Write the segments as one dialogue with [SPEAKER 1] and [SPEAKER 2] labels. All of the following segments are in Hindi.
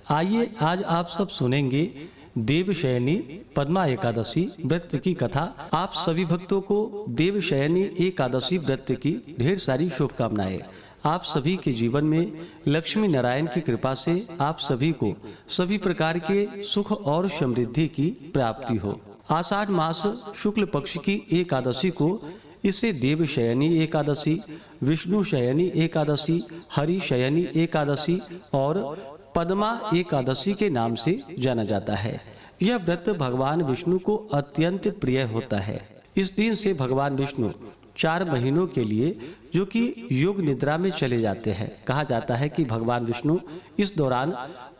[SPEAKER 1] आइए आज आप सब सुनेंगे देवशयनी पद्मा एकादशी व्रत की कथा। आप सभी भक्तों को देवशयनी एकादशी व्रत की ढेर सारी शुभकामनाएं। आप सभी के जीवन में लक्ष्मी नारायण की कृपा से आप सभी को सभी प्रकार के सुख और समृद्धि की प्राप्ति हो। आषाढ़ मास शुक्ल पक्ष की एकादशी को इसे देवशयनी एकादशी, विष्णु शयनी एकादशी, हरि शयनी एकादशी और पद्मा एकादशी के नाम से जाना जाता है। यह व्रत भगवान विष्णु को अत्यंत प्रिय होता है। इस दिन से भगवान विष्णु 4 महीनों के लिए जो कि योग निद्रा में चले जाते हैं। कहा जाता है कि भगवान विष्णु इस दौरान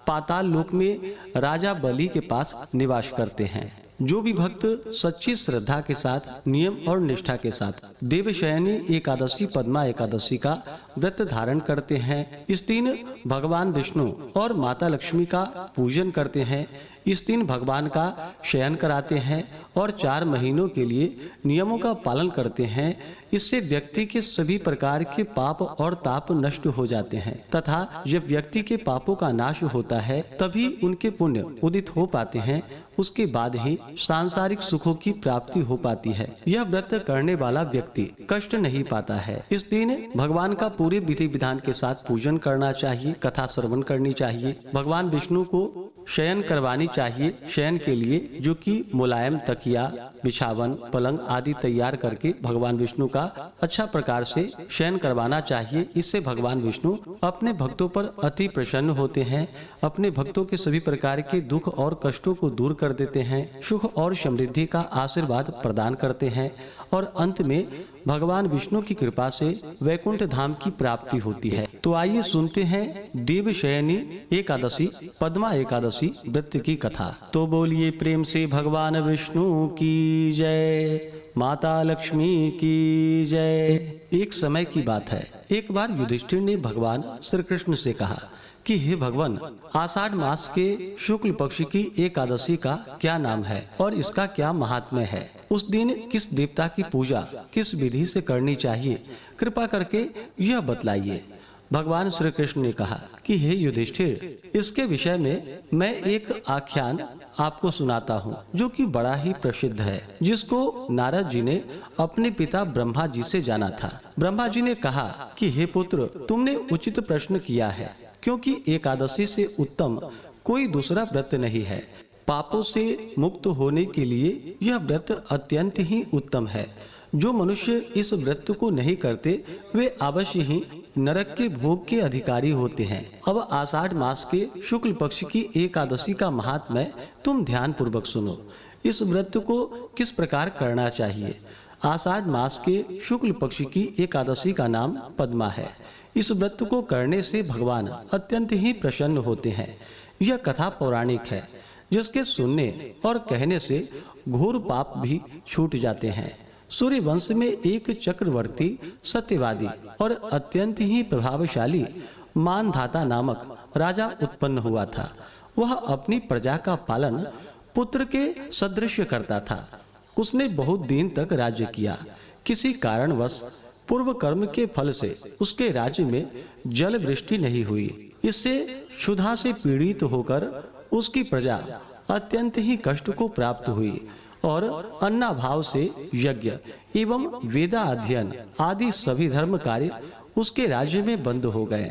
[SPEAKER 1] पाताल लोक में राजा बलि के पास निवास करते हैं। जो भी भक्त सच्ची श्रद्धा के साथ, नियम और निष्ठा के साथ देवशयनी एकादशी, पद्मा एकादशी का व्रत धारण करते हैं, इस दिन भगवान विष्णु और माता लक्ष्मी का पूजन करते हैं। इस दिन भगवान का शयन कराते हैं और 4 महीनों के लिए नियमों का पालन करते हैं। इससे व्यक्ति के सभी प्रकार के पाप और ताप नष्ट हो जाते हैं तथा जब व्यक्ति के पापों का नाश होता है तभी उनके पुण्य उदित हो पाते हैं। उसके बाद ही सांसारिक सुखों की प्राप्ति हो पाती है। यह व्रत करने वाला व्यक्ति कष्ट नहीं पाता है। इस दिन भगवान का पूरे विधि विधान के साथ पूजन करना चाहिए, कथा श्रवण करनी चाहिए, भगवान विष्णु को शयन करवानी चाहिए। शयन के लिए जो कि मुलायम तकिया, बिछावन, पलंग आदि तैयार करके भगवान विष्णु का अच्छा प्रकार से शयन करवाना चाहिए। इससे भगवान विष्णु अपने भक्तों पर अति प्रसन्न होते हैं, अपने भक्तों के सभी प्रकार के दुख और कष्टों को दूर कर देते हैं, सुख और समृद्धि का आशीर्वाद प्रदान करते हैं और अंत में भगवान विष्णु की कृपा से वैकुंठ धाम की प्राप्ति होती है। तो आइए सुनते हैं देवशयनी एकादशी, पद्मा एकादशी व्रत की कथा। तो बोलिए प्रेम से भगवान विष्णु की जय, माता लक्ष्मी की जय। एक समय की बात है, एक बार युधिष्ठिर ने भगवान श्री कृष्ण से कहा कि हे भगवान, आषाढ़ मास के शुक्ल पक्ष की एकादशी का क्या नाम है और इसका क्या महात्म्य है? उस दिन किस देवता की पूजा किस विधि से करनी चाहिए? कृपा करके यह बतलाइए। भगवान श्री कृष्ण ने कहा कि हे युधिष्ठिर, इसके विषय में मैं एक आख्यान आपको सुनाता हूँ जो कि बड़ा ही प्रसिद्ध है, जिसको नारद जी ने अपने पिता ब्रह्मा जी से जाना था। ब्रह्मा जी ने कहा कि हे पुत्र, तुमने उचित प्रश्न किया है, क्योंकि एकादशी से उत्तम कोई दूसरा व्रत नहीं है। पापों से मुक्त होने के लिए यह व्रत अत्यंत ही उत्तम है। जो मनुष्य इस व्रत को नहीं करते वे अवश्य ही नरक के भोग के अधिकारी होते हैं। अब आषाढ़ मास के शुक्ल पक्ष की एकादशी का महात्म्य तुम ध्यान पूर्वक सुनो। इस व्रत को किस प्रकार करना चाहिए? आषाढ़ मास के शुक्ल पक्ष की एकादशी का नाम पद्मा है। इस व्रत को करने से भगवान अत्यंत ही प्रसन्न होते हैं। यह कथा पौराणिक है, जिसके सुनने और कहने से घोर पाप भी छूट जाते हैं। सूर्य वंश में एक चक्रवर्ती, सत्यवादी और अत्यंत ही प्रभावशाली मानधाता नामक राजा उत्पन्न हुआ था। वह अपनी प्रजा का पालन पुत्र के सदृश करता था। उसने बहुत दिन तक राज्य किया। किसी कारणवश पूर्व कर्म के फल से उसके राज्य में जल वृष्टि नहीं हुई। इससे क्षुधा से पीड़ित होकर उसकी प्रजा अत्यंत ही कष्ट को प्राप्त हुई और अन्नाभाव से यज्ञ एवं वेदा अध्ययन आदि सभी धर्म कार्य उसके राज्य में बंद हो गए।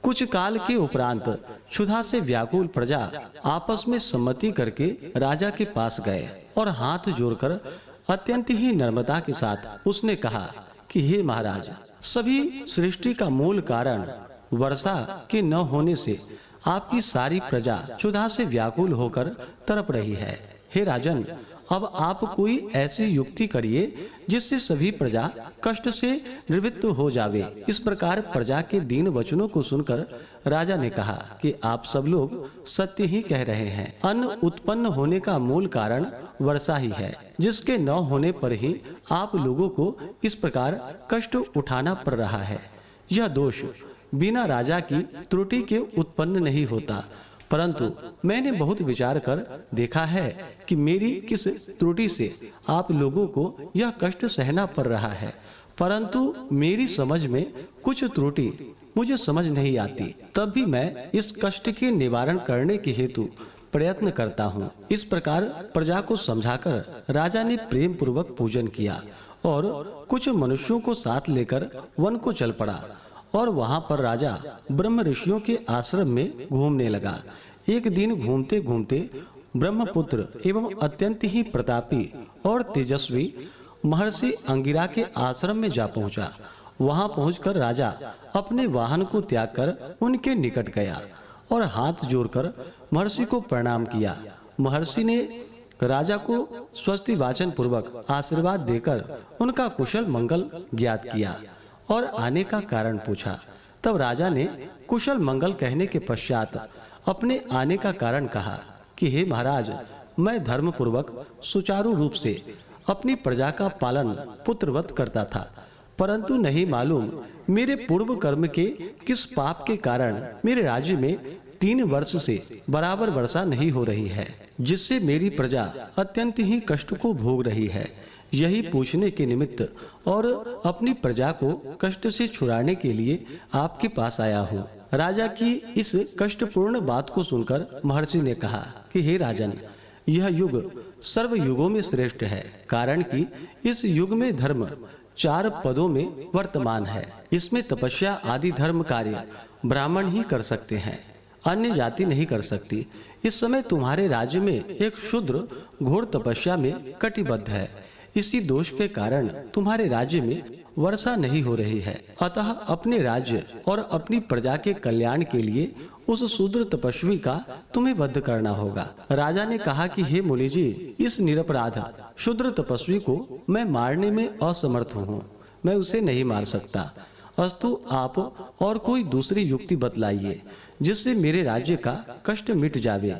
[SPEAKER 1] कुछ काल के उपरांत क्षुधा से व्याकुल प्रजा आपस में सम्मति करके राजा के पास गए और हाथ जोड़कर अत्यंत ही नम्रता के साथ उसने कहा कि हे महाराज, सभी सृष्टि का मूल कारण वर्षा के न होने से आपकी सारी प्रजा क्षुधा से व्याकुल होकर तड़प रही है। हे राजन, अब आप कोई ऐसी युक्ति करिए जिससे सभी प्रजा कष्ट से निवृत्त हो जावे। इस प्रकार प्रजा के दीन वचनों को सुनकर राजा ने कहा कि आप सब लोग सत्य ही कह रहे हैं। अन्न उत्पन्न होने का मूल कारण वर्षा ही है, जिसके न होने पर ही आप लोगों को इस प्रकार कष्ट उठाना पड़ रहा है। यह दोष बिना राजा की त्रुटि के उत्पन्न नहीं होता, परंतु मैंने बहुत विचार कर देखा है कि मेरी किस त्रुटि से आप लोगों को यह कष्ट सहना पड़ रहा है। परंतु मेरी समझ में कुछ त्रुटि मुझे समझ नहीं आती, तब भी मैं इस कष्ट के निवारण करने के हेतु प्रयत्न करता हूँ। इस प्रकार प्रजा को समझाकर राजा ने प्रेम पूर्वक पूजन किया और कुछ मनुष्यों को साथ लेकर वन को चल पड़ा और वहाँ पर राजा ब्रह्म ऋषियों के आश्रम में घूमने लगा। एक दिन घूमते घूमते ब्रह्मपुत्र एवं अत्यंत ही प्रतापी और तेजस्वी महर्षि अंगिरा के आश्रम में जा पहुंचा। वहां पहुंचकर राजा अपने वाहन को त्याग कर उनके निकट गया और हाथ जोड़कर महर्षि को प्रणाम किया। महर्षि ने राजा को स्वस्ति वाचन पूर्वक आशीर्वाद देकर उनका कुशल मंगल ज्ञात किया और आने का कारण पूछा। तब राजा ने कुशल मंगल कहने के पश्चात अपने आने का कारण कहा कि हे महाराज, मैं धर्म पूर्वक सुचारू रूप से अपनी प्रजा का पालन पुत्रवत करता था, परंतु नहीं मालूम मेरे पूर्व कर्म के किस पाप के कारण मेरे राज्य में 3 वर्ष से बराबर वर्षा नहीं हो रही है, जिससे मेरी प्रजा अत्यंत ही कष्ट को भोग रही है। यही पूछने के निमित्त और अपनी प्रजा को कष्ट से छुड़ाने के लिए आपके पास आया हूँ। राजा की इस कष्टपूर्ण बात को सुनकर महर्षि ने कहा कि हे राजन, यह युग सर्व युगों में श्रेष्ठ है, कारण कि इस युग में धर्म 4 पदों में वर्तमान है। इसमें तपस्या आदि धर्म कार्य ब्राह्मण ही कर सकते हैं, अन्य जाति नहीं कर सकती। इस समय तुम्हारे राज्य में एक शूद्र घोर तपस्या में कटिबद्ध है। इसी दोष के कारण तुम्हारे राज्य में वर्षा नहीं हो रही है। अतः अपने राज्य और अपनी प्रजा के कल्याण के लिए उस शूद्र तपस्वी का तुम्हें वध करना होगा। राजा ने कहा कि हे मुनि जी, इस निरपराध शूद्र तपस्वी को मैं मारने में असमर्थ हूँ, मैं उसे नहीं मार सकता। अस्तु आप और कोई दूसरी युक्ति बतलाइए जिससे मेरे राज्य का कष्ट मिट जावे।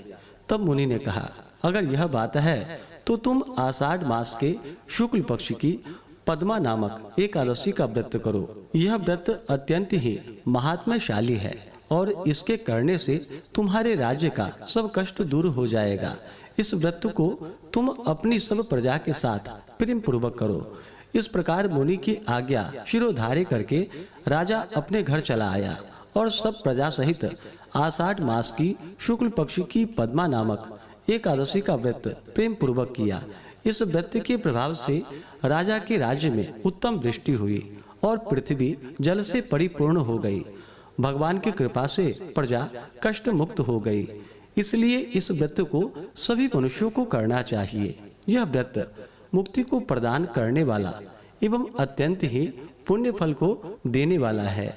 [SPEAKER 1] तब मुनि ने कहा, अगर यह बात है तो तुम आषाढ़ मास के शुक्ल पक्ष की पद्मा नामक एकादशी का व्रत करो। यह व्रत अत्यंत ही महात्म्यशाली है और इसके करने से तुम्हारे राज्य का सब कष्ट दूर हो जाएगा। इस व्रत को तुम अपनी सब प्रजा के साथ प्रेम पूर्वक करो। इस प्रकार मुनि की आज्ञा शिरोधार्य करके राजा अपने घर चला आया और सब प्रजा सहित आषाढ़ मास की शुक्ल पक्ष की पद्मा नामक एकादशी का व्रत प्रेम पूर्वक किया। इस व्रत के प्रभाव से राजा के राज्य में उत्तम वृष्टि हुई और पृथ्वी जल से परिपूर्ण हो गई। भगवान की कृपा से प्रजा कष्ट मुक्त हो गई। इसलिए इस व्रत को सभी मनुष्यों को करना चाहिए। यह व्रत मुक्ति को प्रदान करने वाला एवं अत्यंत ही पुण्य फल को देने वाला है।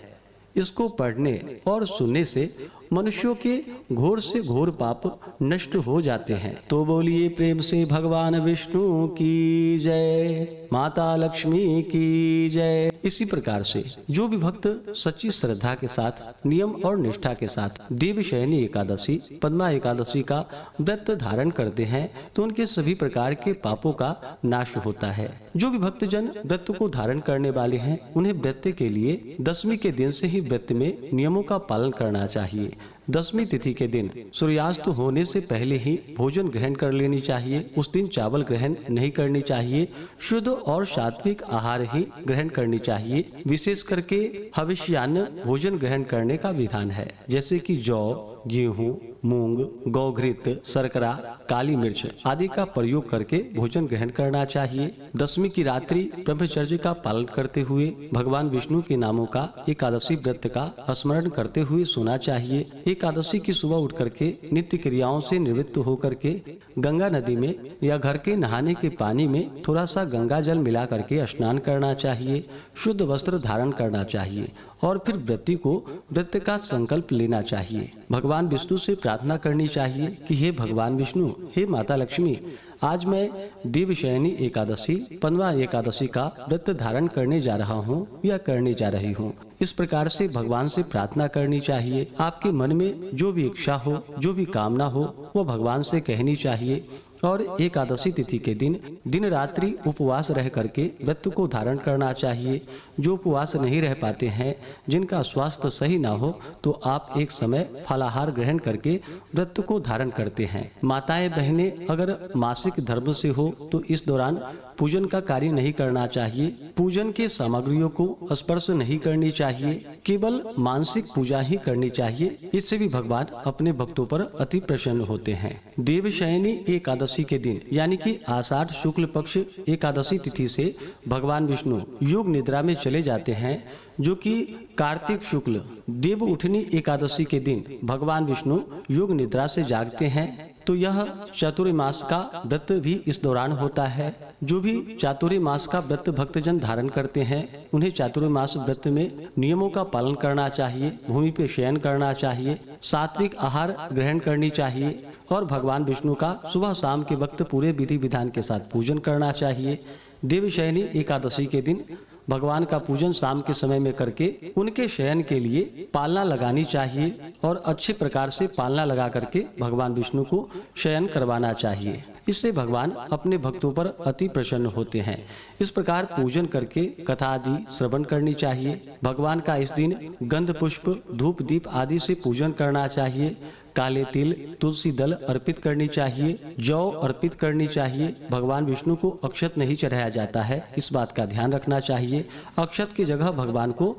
[SPEAKER 1] इसको पढ़ने और सुनने से मनुष्यों के घोर से घोर पाप नष्ट हो जाते हैं। तो बोलिए प्रेम से भगवान विष्णु की जय, माता लक्ष्मी की जय। इसी प्रकार से जो भी भक्त सच्ची श्रद्धा के साथ नियम और निष्ठा के साथ देवशयनी एकादशी, पद्मा एकादशी का व्रत धारण करते हैं तो उनके सभी प्रकार के पापों का नाश होता है। जो भी भक्तजन व्रत को धारण करने वाले हैं उन्हें व्रत के लिए दशमी के दिन से ही व्रत में नियमों का पालन करना चाहिए। दशमी तिथि के दिन सूर्यास्त होने से पहले ही भोजन ग्रहण कर लेनी चाहिए। उस दिन चावल ग्रहण नहीं करनी चाहिए। शुद्ध और सात्विक आहार ही ग्रहण करनी चाहिए। विशेष करके हविष्यान्न भोजन ग्रहण करने का विधान है, जैसे कि जौ, गेहूं, मूंग, गौघृत, शर्करा, काली मिर्च आदि का प्रयोग करके भोजन ग्रहण करना चाहिए। दशमी की रात्रि ब्रह्मचर्य का पालन करते हुए भगवान विष्णु के नामों का एकादशी व्रत का स्मरण करते हुए सोना चाहिए। एकादशी की सुबह उठ करके नित्य क्रियाओं से निवृत्त होकर के गंगा नदी में या घर के नहाने के पानी में थोड़ा सा गंगा जल मिला करके स्नान करना चाहिए। शुद्ध वस्त्र धारण करना चाहिए और फिर व्रती को व्रत का संकल्प लेना चाहिए। भगवान विष्णु से प्रार्थना करनी चाहिए कि हे भगवान विष्णु, हे माता लक्ष्मी, आज मैं देवशयनी एकादशी, पद्मा एकादशी का व्रत धारण करने जा रहा हूँ या करने जा रही हूँ। इस प्रकार से भगवान से प्रार्थना करनी चाहिए। आपके मन में जो भी इच्छा हो, जो भी कामना हो, वो भगवान से कहनी चाहिए। और एकादशी तिथि के दिन दिन रात्रि उपवास रह करके व्रत को धारण करना चाहिए। जो उपवास नहीं रह पाते हैं, जिनका स्वास्थ्य सही ना हो, तो आप एक समय फलाहार ग्रहण करके व्रत को धारण करते हैं। माताएं बहनें अगर मासिक धर्म से हो तो इस दौरान पूजन का कार्य नहीं करना चाहिए। पूजन के सामग्रियों को स्पर्श नहीं करनी चाहिए। केवल मानसिक पूजा ही करनी चाहिए। इससे भी भगवान अपने भक्तों पर अति प्रसन्न होते हैं। देवशयनी एकादशी के दिन यानी कि आषाढ़ शुक्ल पक्ष एकादशी तिथि से भगवान विष्णु योग निद्रा में चले जाते हैं, जो कि कार्तिक शुक्ल देव उठनी एकादशी के दिन भगवान विष्णु योग निद्रा से जागते हैं। तो यह चातुर्मास का व्रत भी इस दौरान होता है। जो भी चातुर्मास का व्रत भक्तजन धारण करते हैं, उन्हें चातुर्मास व्रत में नियमों का पालन करना चाहिए, भूमि पे शयन करना चाहिए, सात्विक आहार ग्रहण करनी चाहिए और भगवान विष्णु का सुबह शाम के वक्त पूरे विधि विधान के साथ पूजन करना चाहिए। देवशयनी एकादशी के दिन भगवान का पूजन शाम के समय में करके उनके शयन के लिए पालना लगानी चाहिए और अच्छे प्रकार से पालना लगा करके भगवान विष्णु को शयन करवाना चाहिए। इससे भगवान अपने भक्तों पर अति प्रसन्न होते हैं। इस प्रकार पूजन करके कथा आदि श्रवण करनी चाहिए। भगवान का इस दिन गंध पुष्प धूप दीप आदि से पूजन करना चाहिए। काले तिल तुलसी दल अर्पित करनी चाहिए, जौ अर्पित करनी चाहिए। भगवान विष्णु को अक्षत नहीं चढ़ाया जाता है, इस बात का ध्यान रखना चाहिए। अक्षत की जगह भगवान को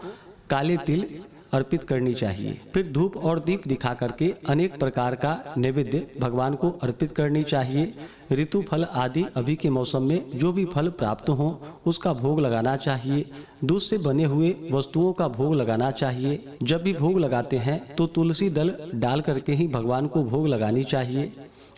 [SPEAKER 1] काले तिल अर्पित करनी चाहिए। फिर धूप और दीप दिखा करके अनेक प्रकार का नैवेद्य भगवान को अर्पित करनी चाहिए। ऋतु फल आदि अभी के मौसम में जो भी फल प्राप्त हो उसका भोग लगाना चाहिए। दूध से बने हुए वस्तुओं का भोग लगाना चाहिए। जब भी भोग लगाते हैं तो तुलसी दल डाल करके ही भगवान को भोग लगानी चाहिए।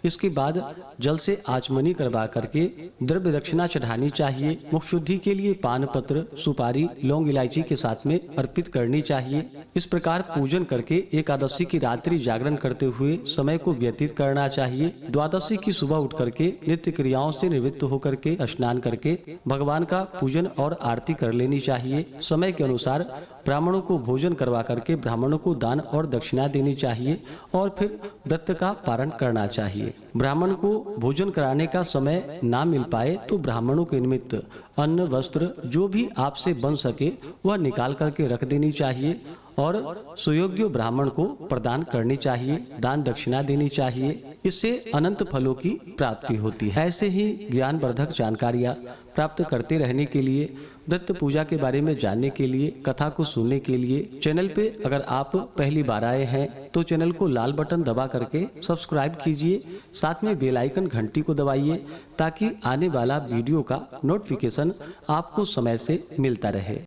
[SPEAKER 1] इसके बाद जल से आचमनी करवा करके द्रव्य दक्षिणा चढ़ानी चाहिए। मुख शुद्धि के लिए पान पत्र सुपारी लौंग इलायची के साथ में अर्पित करनी चाहिए। इस प्रकार पूजन करके एकादशी की रात्रि जागरण करते हुए समय को व्यतीत करना चाहिए। द्वादशी की सुबह उठ करके नित्य क्रियाओं से निवृत्त होकर के स्नान करके भगवान का पूजन और आरती कर लेनी चाहिए। समय के अनुसार ब्राह्मणों को भोजन करवा करके ब्राह्मणों को दान और दक्षिणा देनी चाहिए और फिर व्रत का पारण करना चाहिए। ब्राह्मण को भोजन कराने का समय ना मिल पाए तो ब्राह्मणों के निमित्त अन्न वस्त्र जो भी आपसे बन सके वह निकाल करके रख देनी चाहिए और सुयोग्य ब्राह्मण को प्रदान करनी चाहिए, दान दक्षिणा देनी चाहिए। इससे अनंत फलों की प्राप्ति होती है। ऐसे ही ज्ञानवर्धक जानकारियाँ प्राप्त करते रहने के लिए, व्रत पूजा के बारे में जानने के लिए, कथा को सुनने के लिए चैनल पे अगर आप पहली बार आए हैं तो चैनल को लाल बटन दबा करके सब्सक्राइब कीजिए। साथ में बेल आइकन घंटी को दबाइए ताकि आने वाला वीडियो का नोटिफिकेशन आपको समय से मिलता रहे।